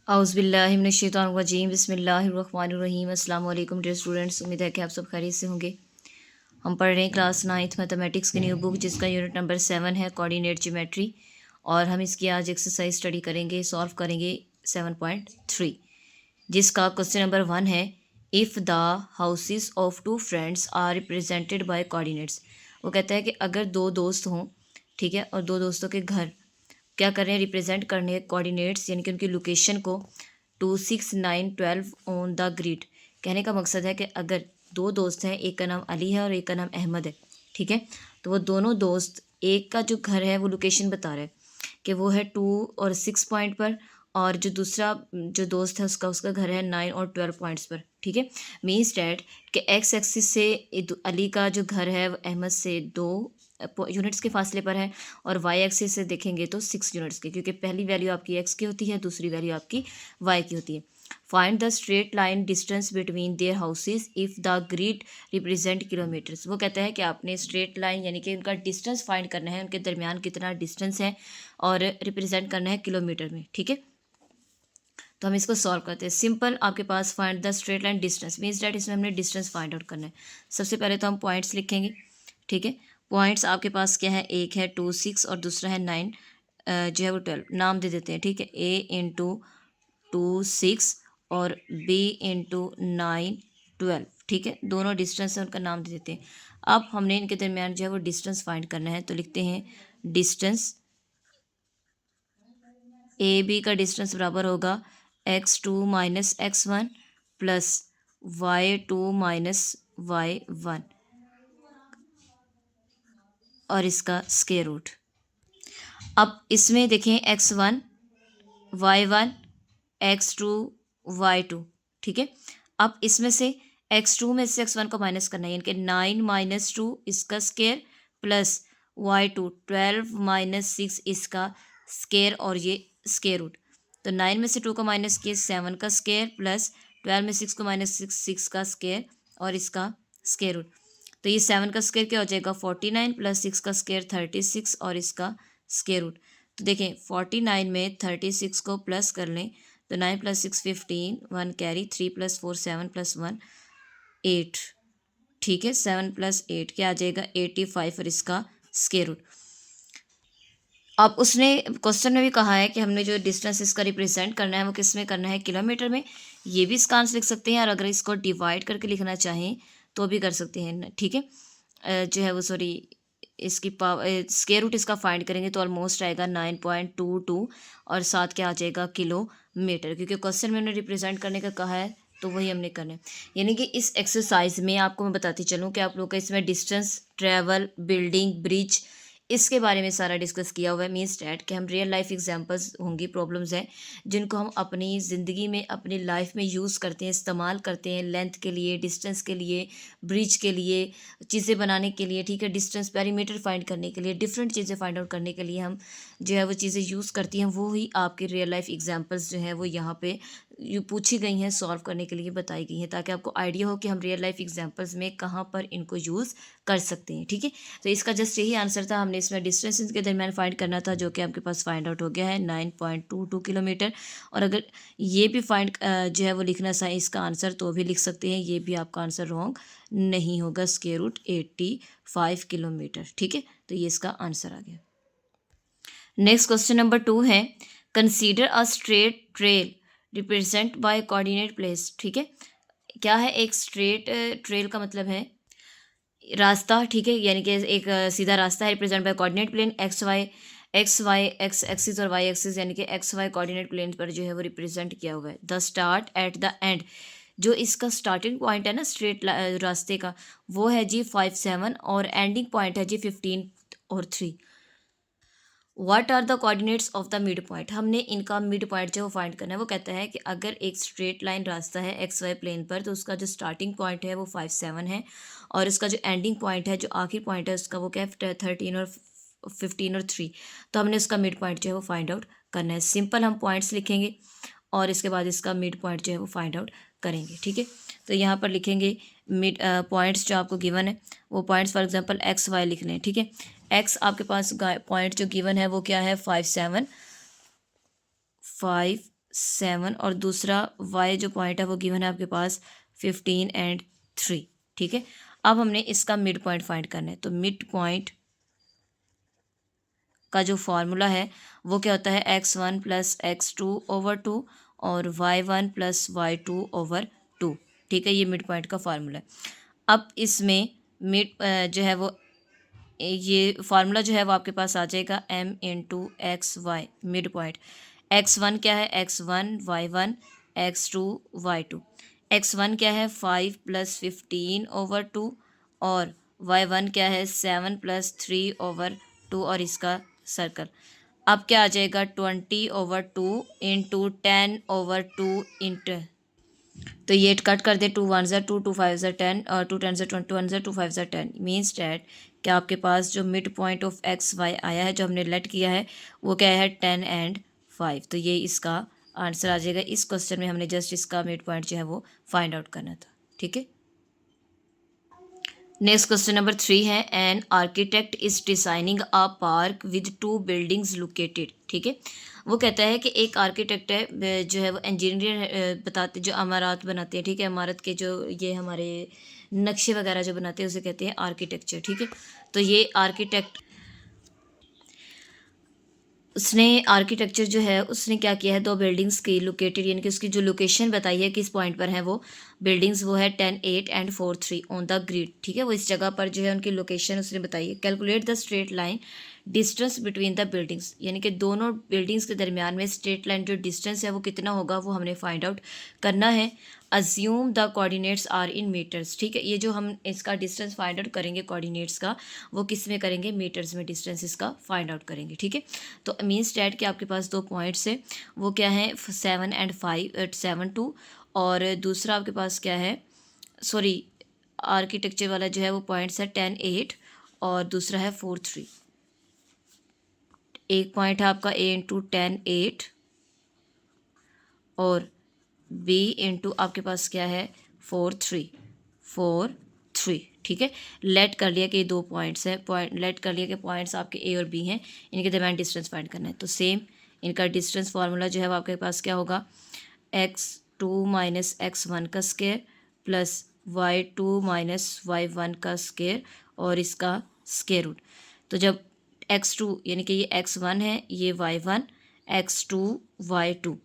औज़ुबिल्लाहिमिनश्शैतानिर्रजीम बिस्मिल्लाहिर्रहमानिर्रहीम। अस्सलाम वालेकुम डियर स्टूडेंट्स, उम्मीद है कि आप सब खैरियत से होंगे। हम पढ़ रहे हैं क्लास 9th मैथमेटिक्स की न्यू बुक, जिसका यूनिट नंबर 7 है कोऑर्डिनेट ज्योमेट्री। और हम इसकी आज एक्सरसाइज स्टडी करेंगे, सॉल्व करेंगे 7.3, जिसका क्वेश्चन नंबर 1 है if the houses of two friends are represented by coordinates. वो कहता है कि अगर दो दोस्त हों, ठीक है, और दो दोस्तों के घर क्या कर रहे हैं, रिप्रेजेंट करने हैं कोऑर्डिनेट्स यानी कि उनकी लोकेशन को 2, 6, 9, 12 ऑन द ग्रिड। कहने का मकसद है कि अगर दो दोस्त हैं, एक का नाम अली है और एक का नाम अहमद है, ठीक है, तो वो दोनों दोस्त, एक का जो घर है वो लोकेशन बता रहा है कि वो है 2 और 6 पॉइंट पर, और जो दूसरा जो दोस्त है उसका घर है 9 और 12 पॉइंट्स पर, ठीक है। मीन्स डैट कि एक्स एक्सिस से अली का जो घर है वो अहमद से 2 यूनिट्स के फासले पर है, और वाई एक्सिस से देखेंगे तो 6 यूनिट्स के, क्योंकि पहली वैल्यू आपकी एक्स की होती है, दूसरी वैल्यू आपकी वाई की होती है। Find the straight line distance between their houses if the grid represent kilometres. वो कहता है कि आपने स्ट्रेट लाइन यानी कि उनका डिस्टेंस फाइंड करना है, उनके दरमियान कितना डिस्टेंस है, और रिप्रेजेंट करना है किलोमीटर में, ठीक है। तो हम इसको सॉल्व करते हैं। सिंपल, आपके पास find the straight line distance means that इसमें हमने डिस्टेंस फाइंड आउट करना है। सबसे पहले तो हम पॉइंट्स लिखेंगे, ठीक है। पॉइंट्स आपके पास क्या है, एक है 2, 6 और दूसरा है 9, जो है वो 12। नाम दे देते हैं, ठीक है, ए इंटू 2, 6 और बी इंटू 9, 12, ठीक है। दोनों डिस्टेंस है, उनका नाम दे देते हैं। अब हमने इनके दरमियान जो है वो डिस्टेंस फाइंड करना है, तो लिखते हैं डिस्टेंस ए बी का डिस्टेंस बराबर होगा x2 minus x1 plus y2 minus y1 और इसका स्क्वायर रूट। अब इसमें देखें x1 y1 x2 y2, ठीक है। अब इसमें से x2 में से x1 को माइनस करना है, यानी कि 9 माइनस 2 इसका स्क्वायर प्लस y2 12 माइनस 6 इसका स्क्वायर और ये स्क्वायर रूट। तो 9 में से 2 को माइनस किए 7 का स्क्वायर प्लस 12 में 6 को माइनस 6 का स्क्वायर और इसका स्क्वायर रूट। तो ये 7 का स्क्वायर क्या हो जाएगा 49 प्लस 6 का स्क्वायर 36 और इसका स्क्वायर रूट। तो देखें 49 में 36 को प्लस कर लें तो 9 प्लस 6 15, 1 कैरी, 3 प्लस 4 7 प्लस 1 8, ठीक है। 7 प्लस 8 क्या आ जाएगा 85 और इसका स्क्वायर रूट। अब उसने क्वेश्चन में भी कहा है कि हमने जो डिस्टेंस इसका रिप्रेजेंट करना है वो किस में करना है, किलोमीटर में। ये भी इसका आंसर लिख सकते हैं, और अगर इसको डिवाइड करके लिखना चाहें तो भी कर सकते हैं, ठीक है। जो है वो सॉरी इसकी स्क्वायर रूट इसका फाइंड करेंगे तो ऑलमोस्ट आएगा 9.22 और साथ क्या आ जाएगा किलोमीटर, क्योंकि क्वेश्चन में उन्होंने रिप्रेजेंट करने का कहा है तो वही हमने करना है। यानी कि इस एक्सरसाइज में आपको मैं बताती चलूँ कि आप लोग का इसमें डिस्टेंस, ट्रैवल, बिल्डिंग, ब्रिज, इसके बारे में सारा डिस्कस किया हुआ है। मीन्स डैट कि हम रियल लाइफ एग्जांपल्स होंगी, प्रॉब्लम्स हैं जिनको हम अपनी ज़िंदगी में, अपनी लाइफ में यूज़ करते हैं, इस्तेमाल करते हैं, लेंथ के लिए, डिस्टेंस के लिए, ब्रिज के लिए, चीज़ें बनाने के लिए, ठीक है, डिस्टेंस पेरीमीटर फाइंड करने के लिए, डिफरेंट चीज़ें फाइंड आउट करने के लिए हम जो है वो चीज़ें यूज़ करती हैं। वो ही आपकी रियल लाइफ एग्जांपल्स जो हैं वो यहाँ पे पूछी गई हैं, सॉल्व करने के लिए बताई गई हैं, ताकि आपको आइडिया हो कि हम रियल लाइफ एग्जांपल्स में कहाँ पर इनको यूज़ कर सकते हैं, ठीक है। तो इसका जस्ट यही आंसर था। हमने इसमें डिस्टेंस के दरमियान फाइंड करना था, जो कि आपके पास फाइंड आउट हो गया है 9.22 किलोमीटर। और अगर ये भी फाइंड जो है वो लिखना चाहिए इसका आंसर, तो भी लिख सकते हैं, ये भी आपका आंसर रॉन्ग नहीं होगा, स्क्वायर रूट 85 किलोमीटर, ठीक है। तो ये इसका आंसर आ गया। नेक्स्ट क्वेश्चन नंबर 2 है consider a straight trail represent by coordinate place, ठीक है। क्या है एक स्ट्रेट ट्रेल का मतलब है रास्ता, ठीक है, यानी कि एक सीधा रास्ता है, represent by coordinate plane X Y X axis और वाई एक्सिस, यानी कि एक्स वाई कोऑर्डिनेट प्लेन पर जो है वो रिप्रेजेंट किया हुआ है। The start at the end, जो इसका स्टार्टिंग पॉइंट है ना स्ट्रेट रास्ते का, वो है जी 5, 7 और एंडिंग पॉइंट है जी 15 और 3। What are the coordinates of the mid point, हमने इनका मिड पॉइंट जो है वो फाइंड करना है। वो कहता है कि अगर एक स्ट्रेट लाइन रास्ता है एक्स वाई प्लेन पर, तो उसका जो स्टार्टिंग पॉइंट है वो 5, 7 है, और उसका जो एंडिंग पॉइंट है, जो आखिरी पॉइंट है उसका, वो क्या है 13 और 15 और 3। तो हमने उसका मिड पॉइंट जो है वो फाइंड आउट करना है। सिंपल हम पॉइंट्स लिखेंगे और इसके बाद इसका मिड पॉइंट जो है वो फाइंड आउट करेंगे, ठीक है। तो यहाँ पर लिखेंगे मिड पॉइंट्स जो आपको गिवन है, वो points for example X Y लिख लें, ठीक है। एक्स आपके पास पॉइंट जो गिवन है वो क्या है 5, 7, 7 और दूसरा y जो पॉइंट है वो गिवन है आपके पास 15 एंड 3, ठीक है। अब हमने इसका मिड पॉइंट फाइंड करना है, तो मिड पॉइंट का जो फॉर्मूला है वो क्या होता है, x1 प्लस x2/2 और y1 प्लस y2/2, ठीक है। ये मिड पॉइंट का फार्मूला है। अब इसमें मिड जो है वो, ये फार्मूला जो है वो आपके पास आ जाएगा m/xy मिड पॉइंट। x1 क्या है, x1 y1 x2 y2। x1 क्या है 5 प्लस 15/2 और y1 क्या है 7 प्लस 3/2 और इसका सर्कल। अब क्या आ जाएगा 20/2 इंटू 10/2 इंटू, तो ये कट कर दे, 2 1 2, 2 5 10 और 2 10 20, 2 1 2 5 10 मीन्स डैट कि आपके पास जो mid point of X Y आया है, जो हमने लेट किया है, वो क्या है 10 एंड 5। तो ये इसका आंसर आ जाएगा। इस क्वेश्चन में हमने जस्ट इसका मिड पॉइंट जो है वो फाइंड आउट करना था, ठीक है। नेक्स्ट क्वेश्चन नंबर 3 है, an architect is designing a park with 2 buildings located, ठीक है। वो कहता है कि एक आर्किटेक्ट है जो है वो इंजीनियर बताते, जो इमारत बनाते हैं, ठीक है। इमारत के जो ये हमारे नक्शे वगैरह जो बनाते हैं उसे कहते हैं आर्किटेक्चर, ठीक है। तो ये आर्किटेक्ट, उसने आर्किटेक्चर जो है उसने क्या किया है, 2 बिल्डिंग्स की लोकेटेड, यानी कि उसकी जो लोकेशन बताई है किस पॉइंट पर है वो बिल्डिंग्स, वो है 10 8 एंड 4 3 ऑन द ग्रिड, ठीक है। वो इस जगह पर जो है उनकी लोकेशन उसने बताई है। Calculate the straight line distance between the buildings, यानी कि दोनों बिल्डिंग्स के दरमियान में स्ट्रेट लाइन जो डिस्टेंस है वो कितना होगा, वो हमने फाइंड आउट करना है। Assume the coordinates are in meters, ठीक है। ये जो हम इसका डिस्टेंस फाइंड आउट करेंगे कोऑर्डिनेट्स का, वो किस में करेंगे, मीटर्स में डिस्टेंस इसका फाइंड आउट करेंगे, ठीक है। तो मीन्स डैट कि आपके पास 2 पॉइंट्स है, वो क्या है 7 एंड 5 7 2, और दूसरा आपके पास क्या है, सॉरी आर्किटेक्चर वाला जो है वो पॉइंट्स है 10 8 और दूसरा है 4 3। एक पॉइंट है आपका a इंटू 10 8 और b इंटू आपके पास क्या है 4 3, ठीक है। लेट कर लिया कि ये 2 पॉइंट्स है, पॉइंट लेट कर लिया कि पॉइंट्स आपके a और b हैं, इनके दरमियान डिस्टेंस फाइंड करना है। तो सेम इनका डिस्टेंस फार्मूला जो है वो आपके पास क्या होगा, x2 माइनस x1 का square plus y2 minus y1 का स्क्वायर और इसका स्क्वायर रूट। तो जब x2 यानी कि ये x1 है, ये y1, x2 y2,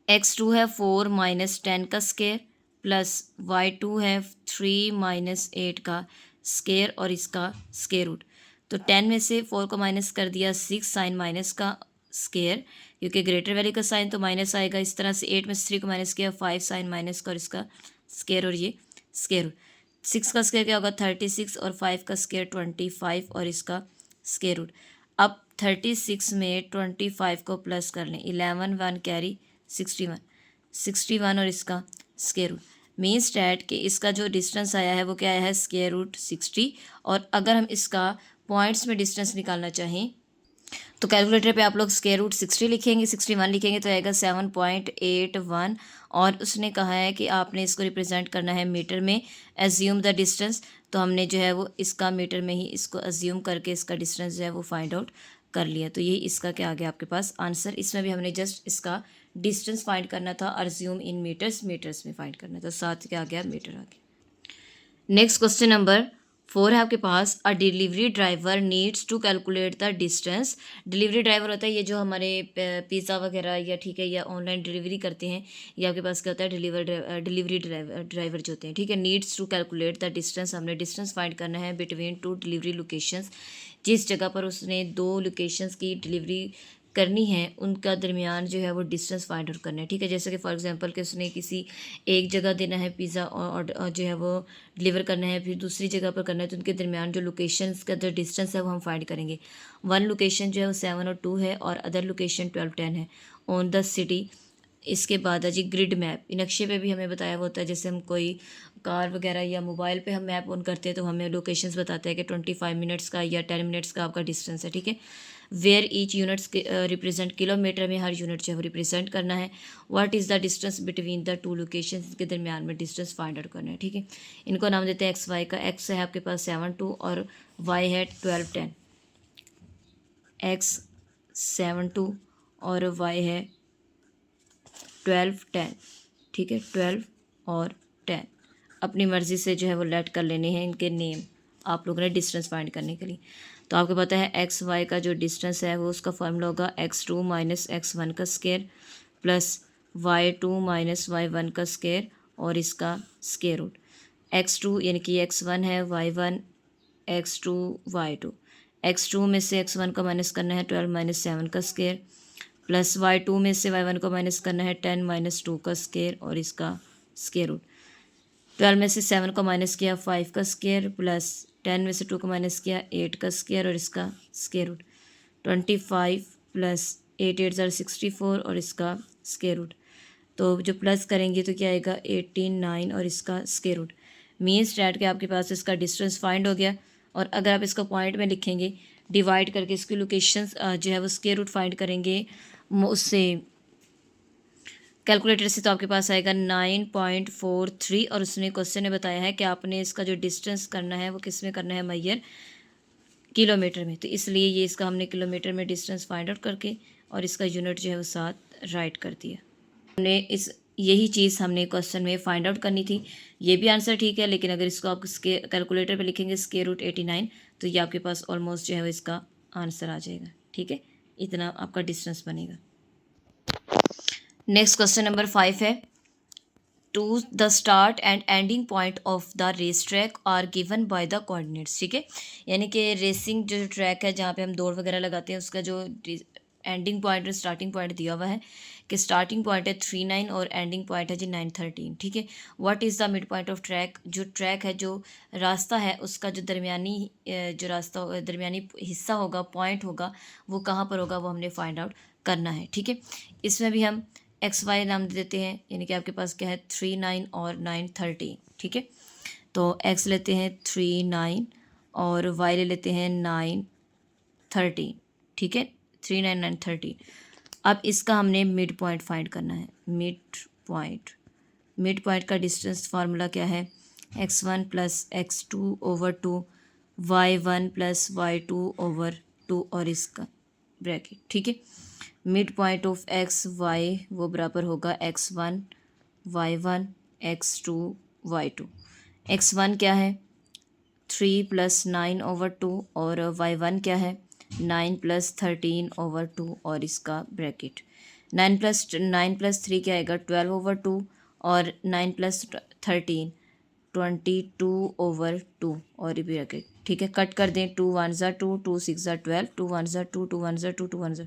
x2 है 4 माइनस 10 का स्क्वायर प्लस y2 है 3 माइनस 8 का स्क्वायर और इसका स्क्वायर रूट। तो 10 में से 4 को माइनस कर दिया, 6 साइन माइनस का स्क्वायर, क्योंकि ग्रेटर वैल्यू का साइन तो माइनस आएगा। इस तरह से 8 में से 3 को माइनस किया, 5 साइन माइनस का और इसका स्क्वायर और ये स्क्वायर रूट। 6 का स्क्वायर क्या होगा 36 और 5 का स्क्वायर 25 और इसका स्क्वायर रूट। अब 36 में 25 को प्लस कर लें, 11 1 कैरी 61 और इसका स्क्वायर रूट। मीन्स डैट कि इसका जो डिस्टेंस आया है वो क्या आया है स्क्वायर रूट 60। और अगर हम इसका पॉइंट्स में डिस्टेंस निकालना चाहें तो कैलकुलेटर पे आप लोग स्क्वायर रूट 60 लिखेंगे, 61 लिखेंगे तो आएगा 7.81। और उसने कहा है कि आपने इसको रिप्रेजेंट करना है मीटर में, एज्यूम द डिस्टेंस। तो हमने जो है वो इसका मीटर में ही इसको एज्यूम करके इसका डिस्टेंस जो है वो फाइंड आउट कर लिया। तो यही इसका क्या आ गया आपके पास आंसर। इसमें भी हमने जस्ट इसका डिस्टेंस फाइंड करना था, अज्यूम इन मीटर्स, मीटर्स में फाइंड करना था, साथ क्या आ गया मीटर आ गया। नेक्स्ट क्वेश्चन नंबर 4 है आपके पास, a delivery driver needs to calculate the distance. Delivery driver होता है ये जो हमारे पिज़्ज़ा वगैरह या ठीक है या ऑनलाइन डिलीवरी करते हैं, ये आपके पास क्या होता है डिलीवरी ड्राइवर जो होते हैं, ठीक है। Needs to calculate the distance, हमने डिस्टेंस फाइंड करना है बिटवीन 2 डिलीवरी लोकेशंस। जिस जगह पर उसने 2 लोकेशंस की डिलीवरी करनी है उनका दरमियान जो है वो डिस्टेंस फाइंड आउट करना है, ठीक है। जैसे कि फॉर एग्जांपल कि उसने किसी एक जगह देना है पिज़्ज़ा और जो है वो डिलीवर करना है, फिर दूसरी जगह पर करना है, तो उनके दरमियान जो लोकेशंस का जो डिस्टेंस है वो हम फाइंड करेंगे। 1 लोकेशन जो है वो 7 और 2 है और अदर लोकेशन 12 10 है ऑन द सिटी। इसके बाद है जी ग्रिड मैप, नक्शे पे भी हमें बताया हुआ होता है, जैसे हम कोई कार वगैरह या मोबाइल पे हम मैप ऑन करते हैं तो हमें लोकेशंस बताते हैं कि 25 मिनट्स का या 10 मिनट्स का आपका डिस्टेंस है, ठीक है। Where each units represent, kilometer में हर यूनिट जो है वो रिप्रेजेंट करना है। What is the distance between the 2 location, के दरमियान में डिस्टेंस फाइंड आउट करना है, ठीक है। इनको नाम देते हैं एक्स वाई का। एक्स है आपके पास 7 2 और वाई है 12 10। एक्स 7 2 और वाई है 12 10, ठीक है, 12 और 10 अपनी मर्ज़ी से जो है वो लेट कर लेने हैं इनके नेम आप लोगों ने डिस्टेंस फाइंड करने के लिए। तो आपको पता है एक्स वाई का जो डिस्टेंस है वो उसका फॉर्मूला होगा x2 माइनस x1 का square plus y2 minus y1 का स्क्वायर और इसका स्क्वायर रूट। x2 यानी कि x1 है, y1 x2 y2, x2 में से x1 को माइनस करना है 12 माइनस 7 का स्क्वायर प्लस y2 में से y1 को माइनस करना है 10 माइनस 2 का स्क्वायर और इसका स्क्वायर रूट। 12 में से 7 को माइनस किया 5 का स्क्वायर प्लस 10 में से 2 को माइनस किया 8 का स्क्वायर और इसका स्क्वायर रूट। 25 प्लस 8 8 ज़र 64 और इसका स्क्वायर रूट। तो जो प्लस करेंगे तो क्या आएगा 18 9 और इसका स्क्वायर रूट। मीन्स डैट के आपके पास इसका डिस्टेंस फाइंड हो गया। और अगर आप इसको पॉइंट में लिखेंगे डिवाइड करके इसकी लोकेशंस जो है वो स्क्वायर रूट फाइंड करेंगे उससे कैलकुलेटर से, तो आपके पास आएगा 9.43 और उसने क्वेश्चन ने बताया है कि आपने इसका जो डिस्टेंस करना है वो किस में करना है मैयर, किलोमीटर में। तो इसलिए ये इसका हमने किलोमीटर में डिस्टेंस फाइंड आउट करके और इसका यूनिट जो है वो साथ राइट कर दिया। हमने यही चीज़ हमने क्वेश्चन में फाइंड आउट करनी थी। ये भी आंसर ठीक है, लेकिन अगर इसको आप कैलकुलेटर पे लिखेंगे स्क्वायर रूट 89 तो ये आपके पास ऑलमोस्ट जो है वो इसका आंसर आ जाएगा। ठीक है, इतना आपका डिस्टेंस बनेगा। नेक्स्ट क्वेश्चन नंबर 5 है, to the start and ending point of the race track are given by the coordinates. ठीक है, यानी कि रेसिंग जो ट्रैक है जहाँ पे हम दौड़ वगैरह लगाते हैं उसका जो एंडिंग पॉइंट और स्टार्टिंग पॉइंट दिया हुआ है कि स्टार्टिंग पॉइंट है 39 और एंडिंग पॉइंट है जी 913। ठीक है, what is the mid point of track. जो ट्रैक है, जो रास्ता है, उसका जो दरमियानी जो रास्ता दरमियानी हिस्सा होगा, पॉइंट होगा, वो कहाँ पर होगा वो हमने फाइंड आउट करना है। ठीक है, इसमें भी हम एक्स वाई नाम दे देते हैं, यानी कि आपके पास क्या है 39 और 913। ठीक है, तो एक्स लेते हैं 39 और वाई ले लेते हैं 913। ठीक है, 39 913। अब इसका हमने मिड पॉइंट फाइंड करना है। मिड पॉइंट का डिस्टेंस फार्मूला क्या है, x1 plus x2 over 2 y1 plus y2 over 2 और इसका ब्रैकेट। ठीक है, mid point of X Y वो बराबर होगा x1 y1 x2 y2। x1 क्या है 3 प्लस 9 ओवर 2 और y1 क्या है 9 प्लस 13 ओवर 2 और इसका ब्रैकेट। 9 प्लस 3 क्या आएगा 12 ओवर 2 और 9 प्लस 13 22 ओवर 2 और ब्रैकेट। ठीक है, कट कर दें, 2 1 ज़ा 2 2 6 ज़ा 12 2 1 ज़ा 2 2 1 ज़ा 2 2 1 ज़ा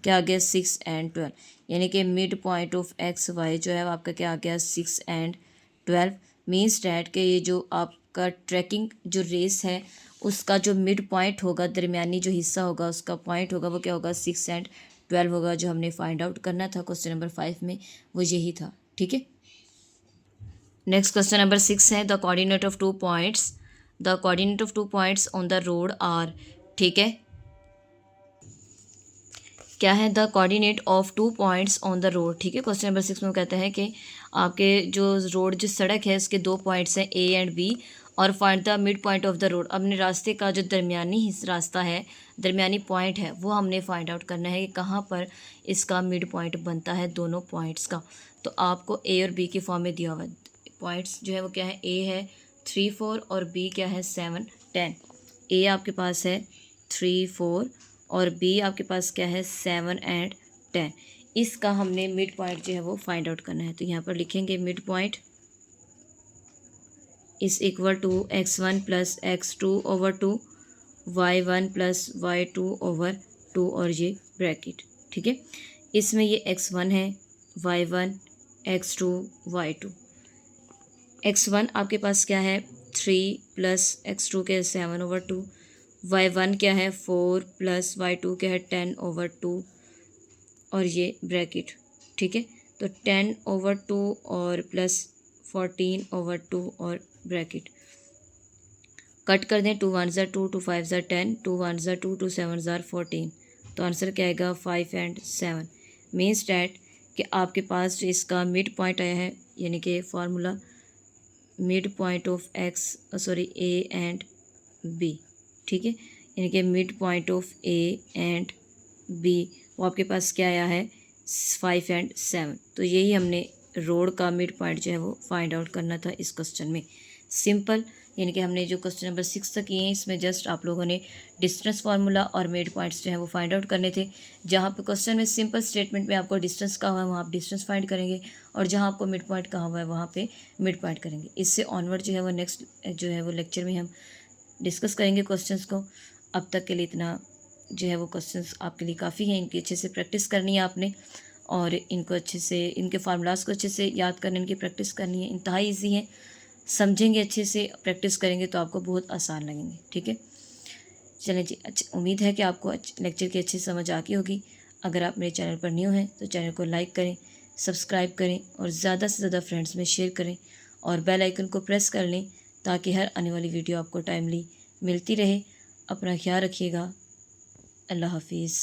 क्या आ गया 6 एंड 12, यानी कि mid point of X Y जो है आपका क्या आ गया 6 एंड 12। मीन्स डैट के ये जो आपका ट्रैकिंग जो रेस है उसका जो मिड पॉइंट होगा, दरमियानी जो हिस्सा होगा उसका पॉइंट होगा वो क्या होगा 6 एंड 12 होगा। जो हमने फाइंड आउट करना था क्वेश्चन नंबर 5 में वो यही था। ठीक है, नेक्स्ट क्वेश्चन नंबर 6 है, the coordinate of 2 points, the coordinate of 2 points on the road are. ठीक है, क्या है the coordinate of 2 points on the road. ठीक है, क्वेश्चन नंबर 6 में कहता है कि आपके जो रोड जो सड़क है उसके 2 पॉइंट्स हैं ए एंड बी और find the mid point of the road. अपने रास्ते का जो दरमियानी रास्ता है, दरमियानी पॉइंट है, वो हमने फाइंड आउट करना है कि कहाँ पर इसका मिड पॉइंट बनता है दोनों पॉइंट्स का। तो आपको ए और बी के फॉर्म में दिया हुआ है। पॉइंट्स जो है वो क्या है, ए है 3 4 और बी क्या है 7 10। ए आपके पास है 3 4 और बी आपके पास क्या है 7 एंड 10। इसका हमने मिड पॉइंट जो है वो फाइंड आउट करना है। तो यहाँ पर लिखेंगे mid point is equal to x1 plus x2 over 2 y1 plus y2 over 2 और ये ब्रैकेट। ठीक है, इसमें ये x1 है, y1 x2 y2। x1 आपके पास क्या है 3 प्लस x2 के 7 ओवर 2, y1 क्या है 4 प्लस y2 क्या है 10 ओवर 2 और ये ब्रैकेट। ठीक है, तो 10 ओवर 2 और प्लस 14 ओवर 2 और ब्रैकेट। कट कर दें, 2 1 ज़ा 2 2 5 ज़ा 10 2 1 ज़ा 2 2 7 ज़ा 14। तो आंसर क्या आएगा 5 एंड 7। मीन्स डैट कि आपके पास जो इसका मिड पॉइंट आया है, यानी कि formula mid point of X A and B. ठीक है, यानी कि mid point of A and B वो आपके पास क्या आया है 5 एंड 7। तो यही हमने रोड का मिड पॉइंट जो है वो फाइंड आउट करना था इस क्वेश्चन में। सिंपल, यानी कि हमने जो क्वेश्चन नंबर 6 तक किए हैं इसमें जस्ट आप लोगों ने डिस्टेंस फार्मूला और मिड पॉइंट्स जो है वो फाइंड आउट करने थे। जहाँ पे क्वेश्चन में सिंपल स्टेटमेंट में आपको डिस्टेंस कहा हुआ है वहाँ आप डिस्टेंस फाइंड करेंगे, और जहाँ आपको मिड पॉइंट कहा हुआ है वहाँ पे मिड पॉइंट करेंगे। इससे ऑनवर्ड जो है वो नेक्स्ट जो है वो लेक्चर में हम डिस्कस करेंगे क्वेश्चंस को। अब तक के लिए इतना जो है वो क्वेश्चंस आपके लिए काफ़ी हैं, इनकी अच्छे से प्रैक्टिस करनी है आपने, और इनको अच्छे से, इनके फार्मूलाज को अच्छे से याद करने, इनकी प्रैक्टिस करनी है। इंतहाई ईजी है, समझेंगे अच्छे से, प्रैक्टिस करेंगे तो आपको बहुत आसान लगेंगे। ठीक है, चलें जी। अच्छा, उम्मीद है कि आपको लेक्चर की अच्छी समझ आ गई होगी। अगर आप मेरे चैनल पर न्यू हैं तो चैनल को लाइक करें, सब्सक्राइब करें और ज़्यादा से ज़्यादा फ्रेंड्स में शेयर करें, और बेल आइकन को प्रेस कर लें ताकि हर आने वाली वीडियो आपको टाइमली मिलती रहे। अपना ख्याल रखिएगा। अल्लाह हाफिज़।